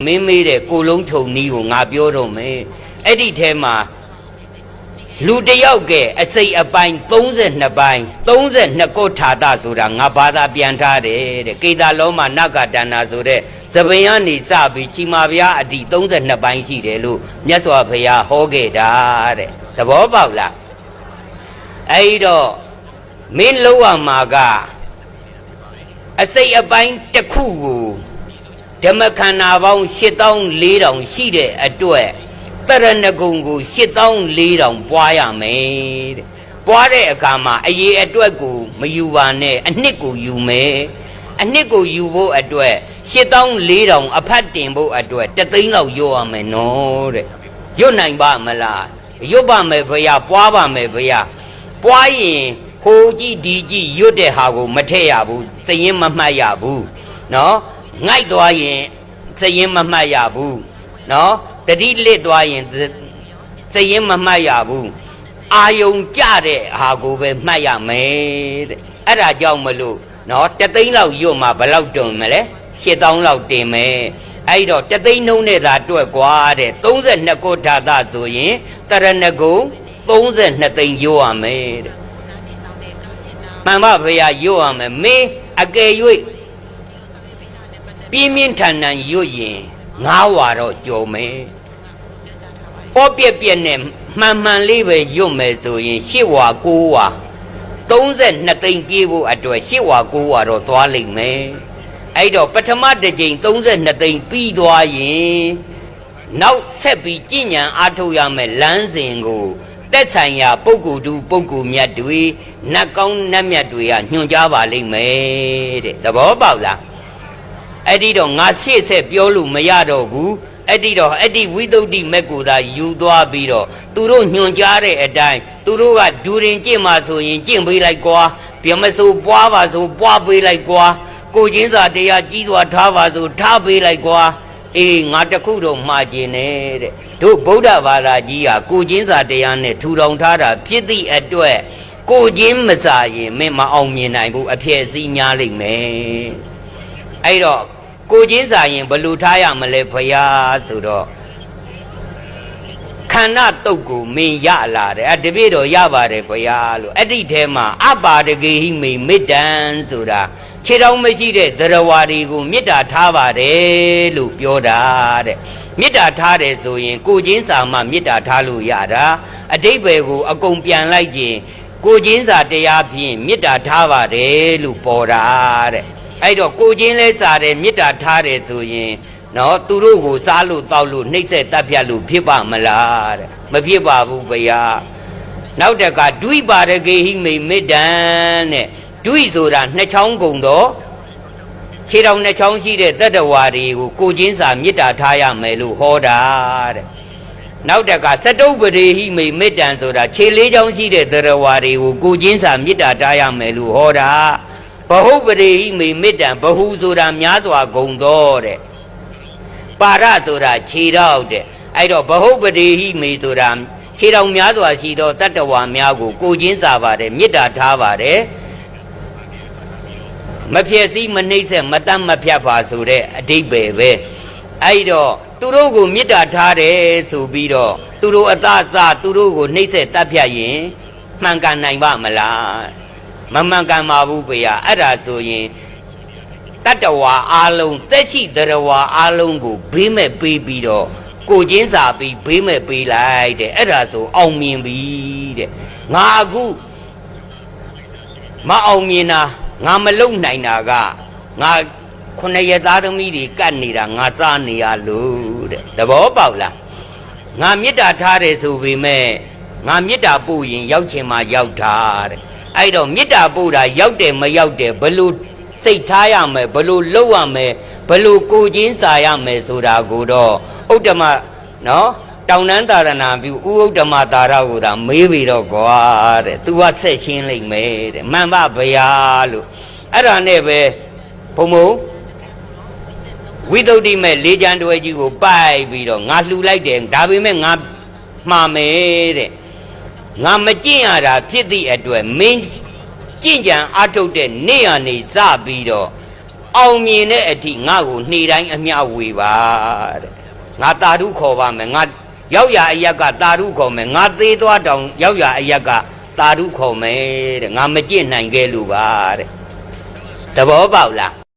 မင်းမေးတဲ့ကိုလုံးချုံနီးကိုငါပြောတော့မယ်အဲ့ဒီထဲမှာလူတယောက်ကအစိတ်အပိုင်း32ပိုင်း32ကိုထာတာဆိုတာငါဘာသာပြန်ထားတယ်တဲ့ကေတာလောမနဂတဏဆိုတဲ့သပင်ကနေစပြီးချီမာဗျာအတိ32ပိုင်းရှိတယ်လို့မြတ်စွာဘုရားဟောခဲ့တာတဲ့သဘောပေါက်လားအဲ့တော့မင်းလုံးဝမှာကအစိတ်အပိုင်းတစ်ခုကိုဓမ္မခန္ဓာပေါင်း8400ရှိတဲ့အတွက်တရဏဂုံကို8400ပွားရမယ်တဲ့ပွားတဲ့အခါမှာအရေးအတွက်ကိုမယူပါနဲ့အနှစ်ကိုယူမယ်အနှစ်ကိုယူဖို့အတွက်8400အဖတ်တင်ဖို့အတွက်တသိန်းလောက်ရွတ်ရမယ်နော်တဲ့ရွတ်နိုင်ပါမလားရွတ်ပါမယ်ဘုရားပွားပါမယ်ဘုရားပွားရင်ဟိုကြည့်ဒီကြည့်ရွတ်တဲ့ဟာကိုမထည့်ရဘူးစရင်မမှတ်ရဘူးနော်ငိုက်သွားရင်စရင်မမှတ်ရဘူးနော်တတိလစ်သွားရင်စရင်မမှတ်ရဘူးအာယုံကြတဲ့ဟာကိုပဲမှတ်ရမယ်တဲ့အဲ့ဒါကြောင့်မလို့နော်တသိန်းလောက်ရွတ်မှဘယ်လောက်တွင်မလဲ8000လောက်တင်မယ်အဲ့တော့တသိန်းနှုံးနဲ့သာတွက်กว่าတဲ့32ကိုထာတာဆိုရင်တရဏဂုံ32သိန်းရွတ်ရမယ်တဲ့မှန်ပါဗျာရွတ်ရမယ်မင်းအကယ်၍ပြင်းပြင်းထန်ထန်ရွတ်ရင်9ဝါတော့ကြော်မယ်ပေါ့ပြက်ပြက်နဲ့မှန်မှန်လေးပဲရွတ်မယ်ဆိုရင်10ဝါ9ဝါ32သိန်းပြေးဖို့အတွက်10ဝါ9ဝါတော့သွားလိမ့်မယ်အဲ့တော့ပထမတစ်ကြိမ်32သိန်းပြီးသွားရင်နောက်ဆက်ပြီးကြည်ညံအားထုတ်ရမယ်လမ်းစဉ်ကိုတက်ဆိုင်ရာပုဂ္ဂိုလ်သူပုဂ္ဂိုလ်မြတ်တွေနတ်ကောင်းနတ်မြတ်တွေကညွှန်ကြားပါလိမ့်မယ်တဲ့သဘောပေါက်လားအဲ့ဒီတော့ငါရှေ့ဆက်ပြောလို့မရတော့ဘူးအဲ့ဒီတော့အဲ့ဒီဝိသုဒ္ဓိမက်ကိုသာယူသွားပြီးတော့သူတို့ညွှန်ကြားတဲ့အတိုင်းသူတို့ကဒူရင်ကျင့်မှာဆိုရင်ကျင့်ပေးလိုက်ကွာပြမစိုးပွားပါဆိုပွားပေးလိုက်ကွာကိုချင်းစာတရားကြီးစွာထားပါဆိုထားပေးလိုက်ကွာအေးငါတခုတော့မှားကျင်နေတဲ့တို့ဗုဒ္ဓဘာသာကြီးကကိုချင်းစာတရားနဲ့ထူထောင်ထားတာဖြစ်သည့်အတွက်ကိုချင်းမစာရင်မင်းမအောင်မြင်နိုင်ဘူးအဖြစ်အစည်းများလိမ့်မယ်အဲ့တော့ကိုချင်းစာရင်ဘယ်လိုထားရမလဲဘုရားဆိုတော့ခန္ဓာတုတ်ကိုမင်းရလာတယ်တပည့်တော်ရပါတယ်ဘုရားလို့အဲ့ဒီထဲမှာအပါဒဂေဟိမေမေတ္တံဆိုတာခြေထောက်မရှိတဲ့သရဝါတွေကိုမေတ္တာထားပါတယ်လို့ပြောတာတဲ့မေတ္တာထားတယ်ဆိုရင်ကိုချင်းစာမှမေတ္တာထားလို့ရတာအတိတ်ဘယ်ကိုအကုန်ပြန်လိုက်ခြင်းကိုချင်းစာတရားဖြင့်မေတ္တာထားပါတယ်လို့ပေါ်တာတဲ့အဲ့တော့ကိုချင်းလဲစားတယ်မေတ္တာထားတယ်ဆိုရင်နော်သူတို့ကိုစားလို့တောက်လို့နှိမ့်ဆက်တတ်ဖြတ်လို့ဖြစ်ပါမလားတဲ့မဖြစ်ပါဘူးဗျာနောက်တကဒွိပါရကေဟိမေမေတ္တံတဲ့ဒွိဆိုတာနှစ်ချောင်းကုန်တော့ခြေတော်နှစ်ချောင်းရှိတဲ့တတ္တဝါတွေကိုကိုချင်းစာမေတ္တာထားရမယ်လို့ဟောတာတဲ့နောက်တကသတုပ္ပရေဟိမေမေတ္တံဆိုတာခြေလေးချောင်းရှိတဲ့တတ္တဝါတွေကိုကိုချင်းစာမေတ္တာထားရမယ်လို့ဟောတာဘဟုပရေဟိမေမေတ္တံဘဟုဆိုတာများစွာဂုံတော်တဲ့ပါရဆိုတာခြေတော်တဲ့အဲ့တော့ဘဟုပရေဟိမေဆိုတာခြေတော်များစွာရှိသောတတ္တဝါများကိုကိုချင်းစာပါတယ်မေတ္တာထားပါတယ်မဖြစ်စည်းမနှိမ့်ဆက်မတတ်မဖြတ်ပါဆိုတဲ့အဓိပ္ပာယ်ပဲအဲ့တော့သူတို့ကိုမေတ္တာထားတယ်ဆိုပြီးတော့သူတို့အသားစားသူတို့ကိုနှိမ့်ဆက်တတ်ဖြတ်ရင်မှန်ကန်နိုင်ပါမလားမမှန်ကန်ပါဘူးဗျာအဲ့ဒါဆိုရင်တတ္တဝါအလုံးသက်ရှိတရဝါအလုံးကိုဘေးမဲ့ပေးပြီးတော့ကိုချင်းစာပြီးဘေးမဲ့ပေးလိုက်တဲ့အဲ့ဒါဆိုအောင်မြင်ပြီတဲ့ငါအခုမအောင်မြင်တာငါမလုံနိုင်တာကငါ9ရက်သားသမီးတွေကတ်နေတာငါစားနေရလို့တဲ့သဘောပေါက်လားငါမေတ္တာထားတယ်ဆိုပေမဲ့ငါမေတ္တာပို့ရင်ရောက်ချင်မှရောက်တာတဲ့အဲ့တော့မေတ္တာပို့တာရောက်တယ်မရောက်တယ်ဘလို့စိတ်ထားရမယ်ဘလို့လုပ်ရမယ်ဘလို့ကိုချင်းစာရမယ်ဆိုတာကိုတော့ဥဒ္ဓမနော်တောင်တန်းသာရဏပြုဥဒ္ဓမသာရကိုသာမေးပြီးတော့ကွာတဲ့ तू ကဆက်ရှင်းလိမ့်မယ်တဲ့မှန်ပါဗျာလို့အဲ့ဒါနဲ့ပဲဘုံဘုံဝိသုဒ္ဓိမဲ့လေးချမ်းတွဲကြီးကိုပိုက်ပြီးတော့ငါလှူလိုက်တယ်ဒါပေမဲ့ငါမှားမယ်တဲ့ငါမကျင့်ရတာဖြစ်သည့်အတွက်မင်းကျင့်ကြံအားထုတ်တဲ့နေ့ရနေစပြီးတော့ အောင်မြင်တဲ့အထိငါ့ကိုနေ့တိုင်းအမျှဝေပါတဲ့ငါတာဓုခေါ်ပါမယ်ငါရောက်ရအရက်ကတာဓုခေါ်မယ်ငါသေးသွားတောင်ရောက်ရအရက်ကတာဓုခေါ်မယ်တဲ့ငါမကြင့်နိုင်ခဲ့လို့ပါတဲ့သဘောပေါက်လား